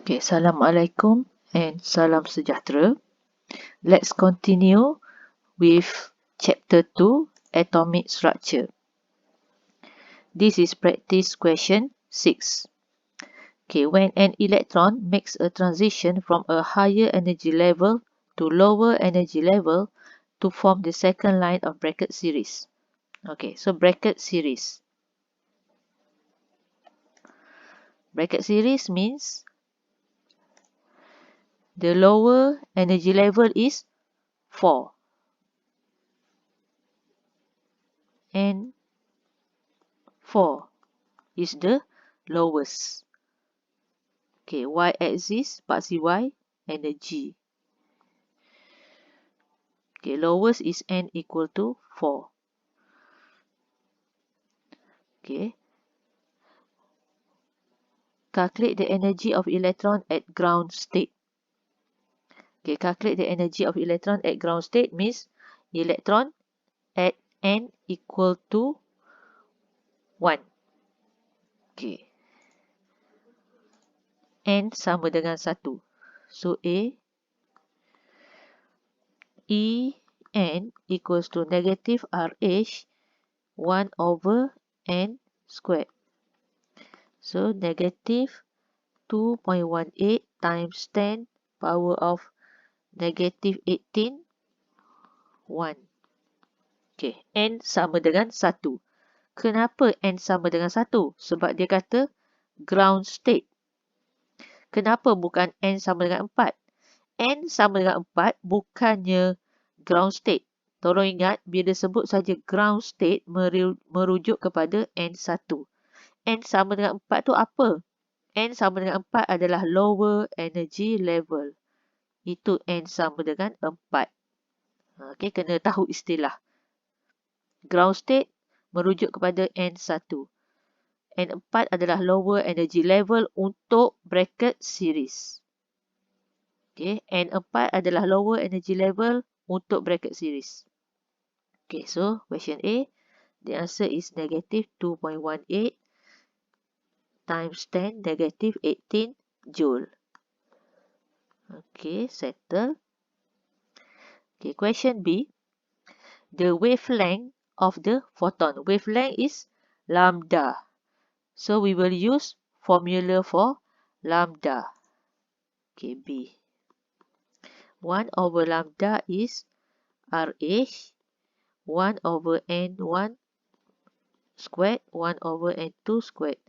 Okay, Assalamualaikum and salam sejahtera. Let's continue with chapter 2, atomic structure. This is practice question 6. Okay, when an electron makes a transition from a higher energy level to lower energy level to form the second line of bracket series. Okay, so bracket series. Bracket series means the lower energy level is 4 and 4 is the lowest. Okay, y-axis, paksi y, energy. Okay, lowest is n equal to 4. Okay. Calculate the energy of electron at ground state. Okay, calculate the energy of electron at ground state means electron at n equal to 1. Okay. N sama dengan 1. So, A, E, n equals to negative RH 1 over n squared. So, negative 2.18 times 10 power of negative 18, 1. Okay, n sama dengan 1. Kenapa n sama dengan 1? Sebab dia kata ground state. Kenapa bukan n sama dengan 4? N sama dengan 4 bukannya ground state. Tolong ingat, bila sebut saja ground state merujuk kepada N1. N sama dengan 4 tu apa? N sama dengan 4 adalah lower energy level. Itu N sama dengan 4. Okay, kena tahu istilah. Ground state merujuk kepada N1. N4 adalah lower energy level untuk bracket series. Okay, N4 adalah lower energy level untuk bracket series. Okay, so question A, the answer is negative 2.18 times 10 negative 18 joule. Okay, settle. Okay, question B, the wavelength of the photon. Wavelength is lambda. So we will use formula for lambda. Okay, B. 1 over lambda is RH 1 over N1 squared 1 over N2 squared.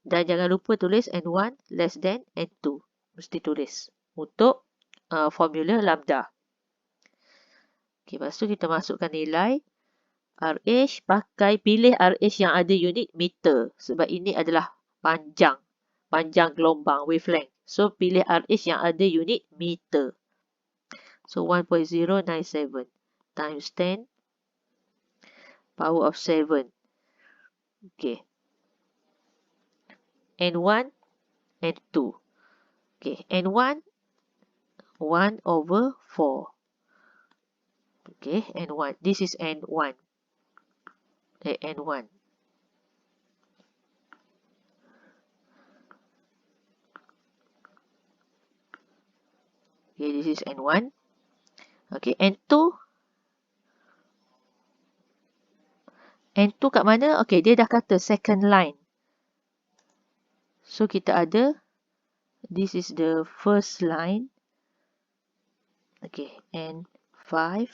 Dan jangan lupa tulis N1 less than N2. Mesti tulis untuk formula lambda. Okay, lepas tu kita masukkan nilai RH, pilih RH yang ada unit meter. Sebab ini adalah panjang gelombang, wavelength. So, pilih RH yang ada unit meter. So, 1.097 times 10 power of 7. Okay. N1, N2. Okay, N1, 1 over 4. Okay, N1. This is N1. N1. Okay, this is N1. Okay, N2. N2 kat mana? Okay, dia dah kata second line. So, kita ada, this is the first line. Okay, N5,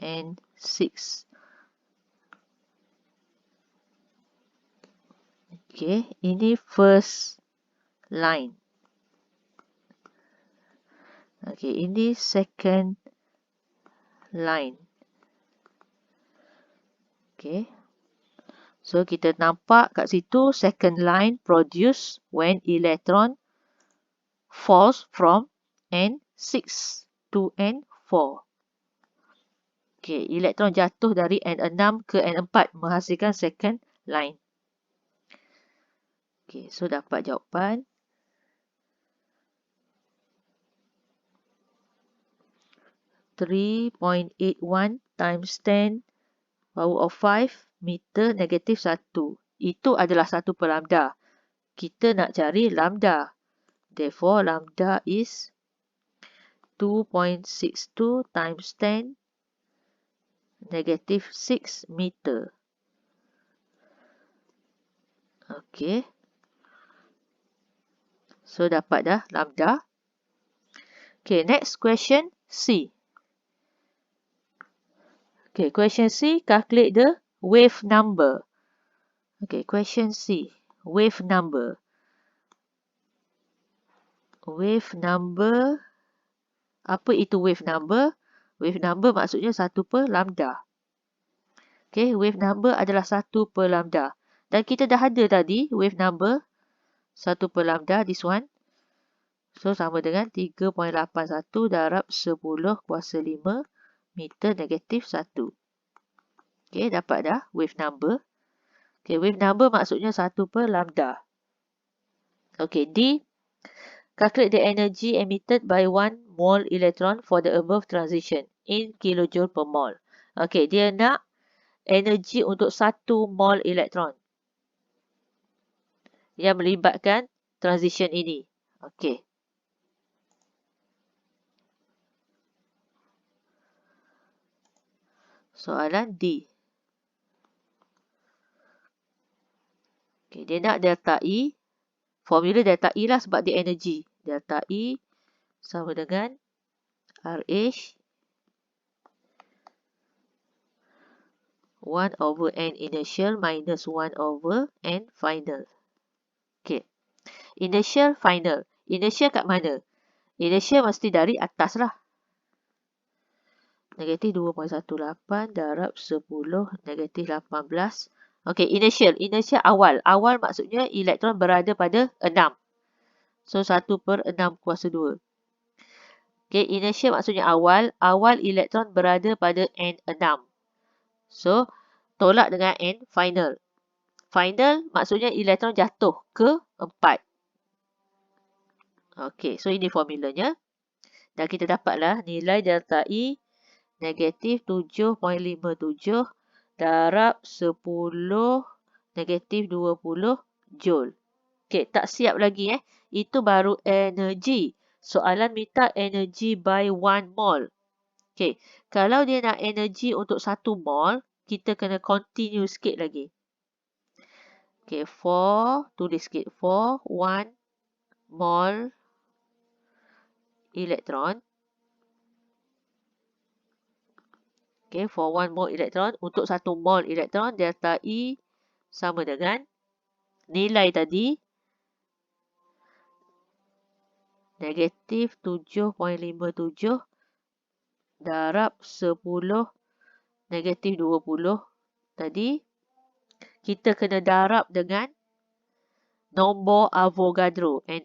N6. Okay, ini first line. Okay, ini second line. Okay. So, kita nampak kat situ second line produce when electron falls from N6 to N4. Okay, elektron jatuh dari N6 ke N4 menghasilkan second line. Okay, so dapat jawapan. .81 times 10 power of 5 meter negatif 1. Itu adalah 1 per lambda. kita nak cari lambda. Therefore, lambda is 2.62 times 10 negative 6 meter. Okay. So, dapat dah lambda. Okay, next question C. Okay, question C, calculate the wave number. Okay, question C, wave number. Wave number, apa itu wave number? Wave number maksudnya 1 per lambda. Okay, wave number adalah 1 per lambda. Dan kita dah ada tadi wave number 1 per lambda, this one. So, sama dengan 3.81 darab 10 kuasa 5 meter negatif 1. Okay, dapat dah wave number. Okay, wave number maksudnya 1 per lambda. Okay, D. Calculate the energy emitted by 1 mole electron for the above transition in kilojoule per mole. Okay, dia nak energi untuk 1 mole elektron yang melibatkan transition ini. Okay. Soalan D. Okay, dia nak delta E. Formula delta E lah sebab dia energi. Delta E sama dengan RH 1 over N initial minus 1 over N final. Okay. Initial, final. Initial kat mana? Initial mesti dari atas lah. Negatif 2.18 darab 10 negatif 18. Okey, initial. Initial awal. Awal maksudnya elektron berada pada 6. So, 1 per 6 kuasa 2. Okey, initial maksudnya awal. Awal elektron berada pada N6. So, tolak dengan N final. Final maksudnya elektron jatuh ke 4. Okey, so ini formulanya. Dan kita dapatlah nilai delta E negatif 7.57 darab 10 negatif 20 joule. Okey, tak siap lagi Itu baru energi. Soalan minta energi by 1 mole. Okey, kalau dia nak energi untuk 1 mole, kita kena continue sikit lagi. Okey, tulis sikit. For 1 mole elektron. Okay, for 1 mole elektron, untuk 1 mole elektron, delta E sama dengan nilai tadi, negatif 7.57 darab 10 negatif 20 tadi, kita kena darab dengan nombor Avogadro, Na.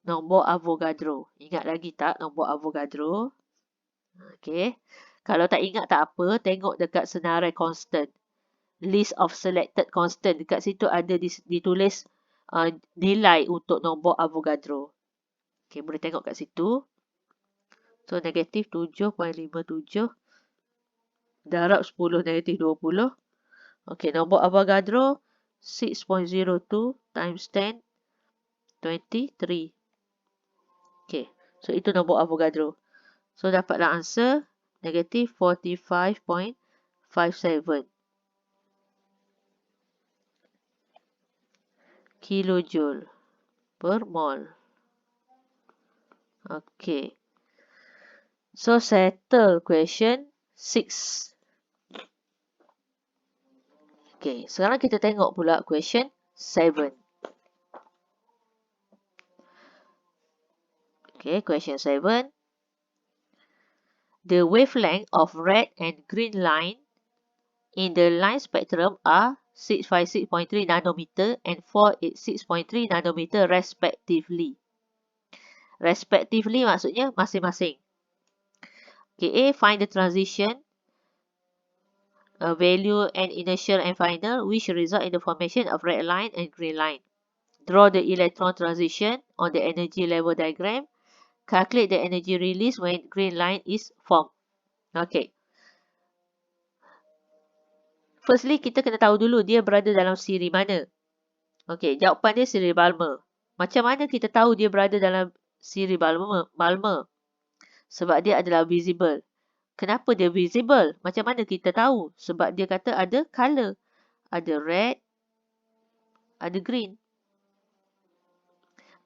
Nombor Avogadro. Ingat lagi tak nombor Avogadro? Okay. Kalau tak ingat tak apa, tengok dekat senarai constant. List of selected constant. Dekat situ ada ditulis nilai untuk nombor Avogadro. Okay, boleh tengok kat situ. So, negatif 7.57 darab 10 negatif 20. Okay, nombor Avogadro 6.02 times 10, 23. Okay, so itu nombor Avogadro. So, dapatlah answer negatif 45.57 kilojoule per mole. Okay. So, settle question 6. Okay, sekarang kita tengok pula question 7. Okay, question 7. The wavelength of red and green line in the line spectrum are 656.3 nanometer and 486.3 nanometer respectively. Respectively maksudnya masing-masing. Okay, A, find the transition value and initial and final which result in the formation of red line and green line. Draw the electron transition on the energy level diagram. Calculate the energy release when green line is formed. Okay. Firstly, kita kena tahu dulu dia berada dalam siri mana. Okey, jawapan dia siri Balmer. Macam mana kita tahu dia berada dalam siri Balmer? Sebab dia adalah visible. Kenapa dia visible? Macam mana kita tahu? Sebab dia kata ada color. Ada red, ada green.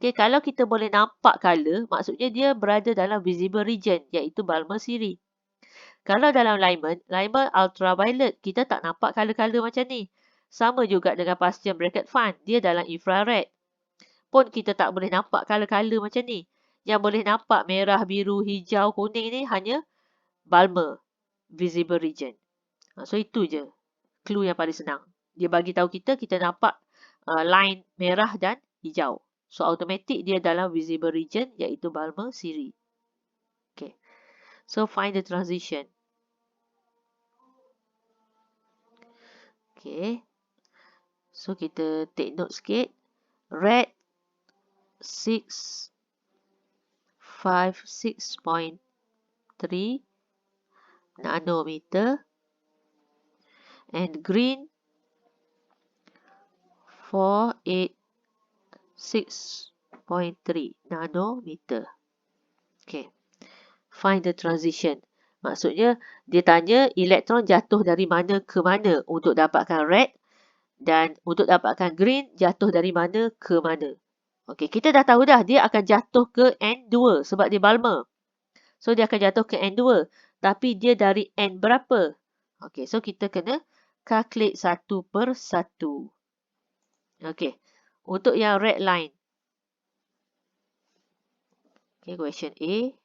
Okay, kalau kita boleh nampak color, maksudnya dia berada dalam visible region, iaitu Balmer siri. Kalau dalam Lyman ultraviolet, kita tak nampak color-color macam ni. Sama juga dengan Pastium bracket fan, dia dalam infrared. Pun kita tak boleh nampak color-color macam ni. Yang boleh nampak merah, biru, hijau, kuning ni hanya Balmer visible region. So itu je clue yang paling senang. Dia bagi tahu kita nampak line merah dan hijau. So automatic dia dalam visible region iaitu Balmer siri. Okay. So find the transition. Okay. So kita take note sikit. Red 656.3 nanometer and green 486.3 nanometer. Okay. Find the transition. Maksudnya, dia tanya elektron jatuh dari mana ke mana untuk dapatkan red dan untuk dapatkan green jatuh dari mana ke mana. Okey, kita dah tahu dah dia akan jatuh ke N2 sebab dia Balmer. So, dia akan jatuh ke N2. Tapi dia dari N berapa? Okey, so kita kena calculate satu per satu. Okey, untuk yang red line. Okay, question A.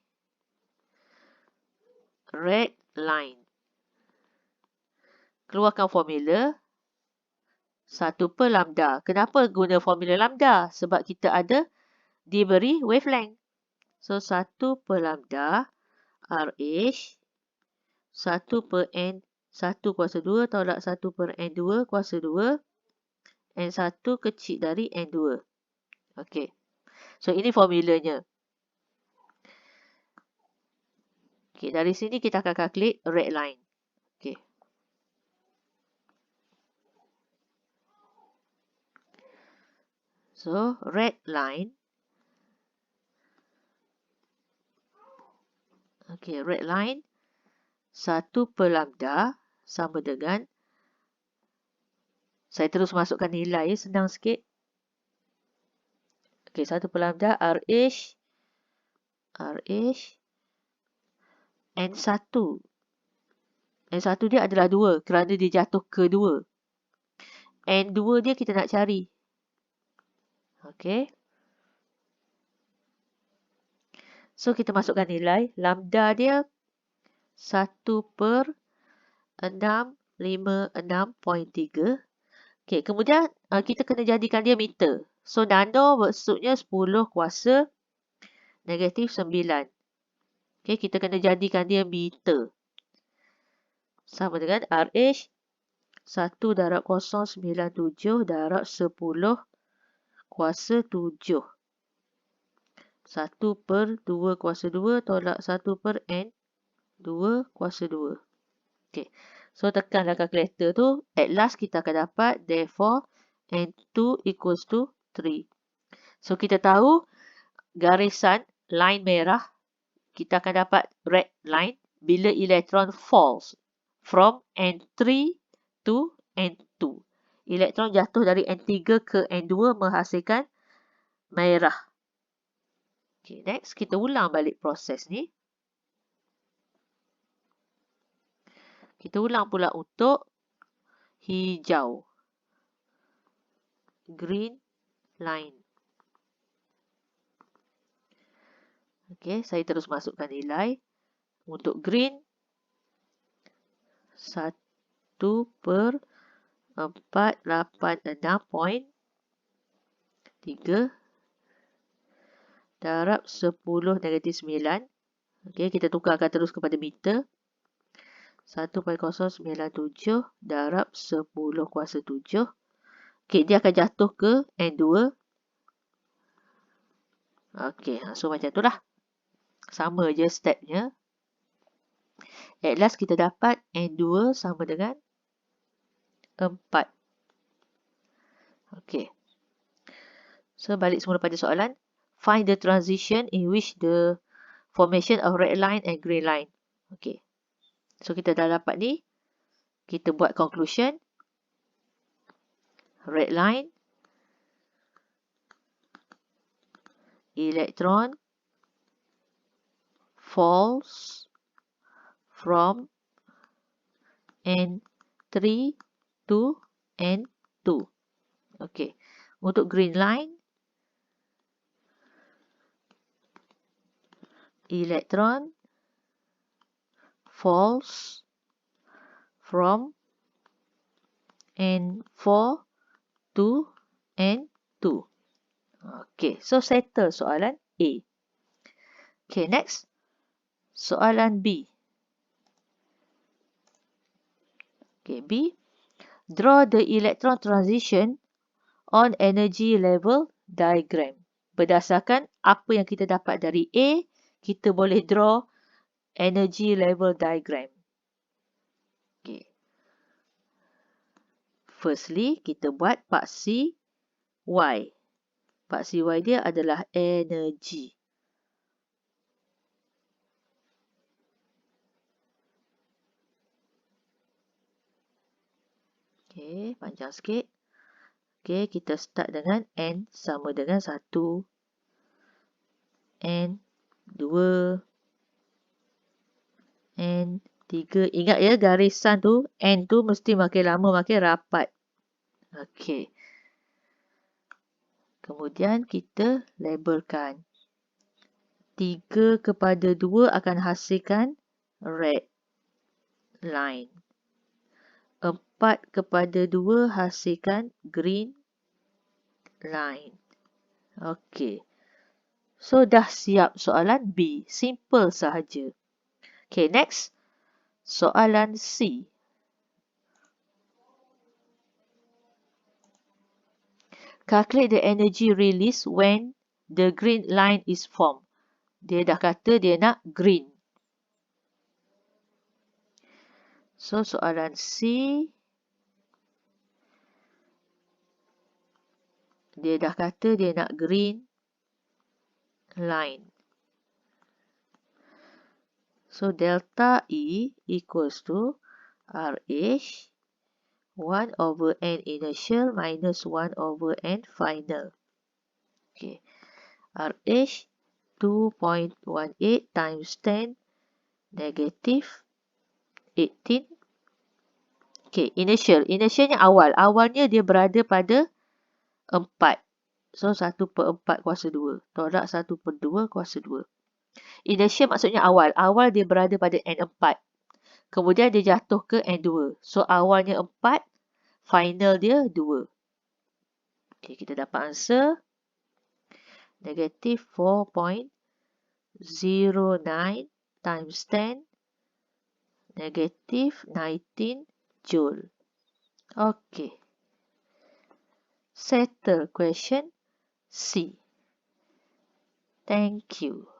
Red line. Keluarkan formula 1 per lambda. Kenapa guna formula lambda? Sebab kita ada diberi wavelength. So 1 per lambda RH 1 per N 1 kuasa 2 tolak 1 per N2 kuasa 2 N1 kecil dari N2. Okey. So ini formulanya. Okey, dari sini kita akan calculate red line. Okey. So, red line. Okey, red line 1 per lambda sama dengan, saya terus masukkan nilai, senang sikit. Okey, 1 per lambda RH N1. N1 dia adalah 2 kerana dia jatuh ke 2. N2 dia kita nak cari. Okey. So, kita masukkan nilai. Lambda dia 1 per 656.3. Okey, kemudian kita kena jadikan dia meter. So, nano maksudnya 10 kuasa negatif 9. Okey, kita kena jadikan dia meter. Sama dengan RH 1 darab 097 darab 10 kuasa 7. 1 per 2 kuasa 2 tolak 1 per N 2 kuasa 2. Okay. So, tekanlah kalkulator tu. At last, kita akan dapat therefore N2 equals to 3. So, kita tahu garisan line merah. Kita akan dapat red line bila elektron falls from N3 to N2. Elektron jatuh dari N3 ke N2 menghasilkan merah. Okay, next, kita ulang balik proses ni. Kita ulang pula untuk hijau. Green line. Okay, saya terus masukkan nilai. Untuk green, 1 per 486.3 darab 10 negatif 9. Okey, kita tukarkan terus kepada meter. 1.097 darab 10 kuasa 7. Okey, dia akan jatuh ke N2. Okey, so macam itulah. Sama je stepnya. At last kita dapat N2 sama dengan 4. Okey. So, balik semula pada soalan. Find the transition in which the formation of red line and green line. Okay. So, kita dah dapat ni. Kita buat conclusion. Red line. Electron falls from N3 to N2. Okay. Untuk green line, electron falls from N4 to N2. Okay. So, settle soalan A. Okay, next. Soalan B. Okay, B. Draw the electron transition on energy level diagram. Berdasarkan apa yang kita dapat dari A, kita boleh draw energy level diagram. Okay. Firstly, kita buat part C Y. Part C Y dia adalah energy. Okay, panjang sikit. Okay, kita start dengan N sama dengan 1, N 2, N 3. Ingat ya, garisan tu, N tu mesti makin lama makin rapat. Okay. Kemudian kita labelkan. 3 kepada 2 akan hasilkan red line. 4 kepada 2 hasilkan green line. Okey. So, dah siap soalan B. Simple sahaja. Okay, next. Soalan C. Calculate the energy release when the green line is formed. Dia dah kata dia nak green. So, soalan C. Dia dah kata dia nak green line. So, delta E equals to RH 1 over N initial minus 1 over N final. Okay. RH 2.18 times 10 negative 18. Okay, initial. Initialnya awal. Awalnya dia berada pada 4. So, 1/4 kuasa 2. Tolak 1/2 kuasa 2. Initial maksudnya awal. Awal dia berada pada N4. Kemudian dia jatuh ke N2. So, awalnya 4. Final dia 2. Okay, kita dapat answer. Negative 4.09 times 10. Negative 19 Joule. Okay. Settle question C. Thank you.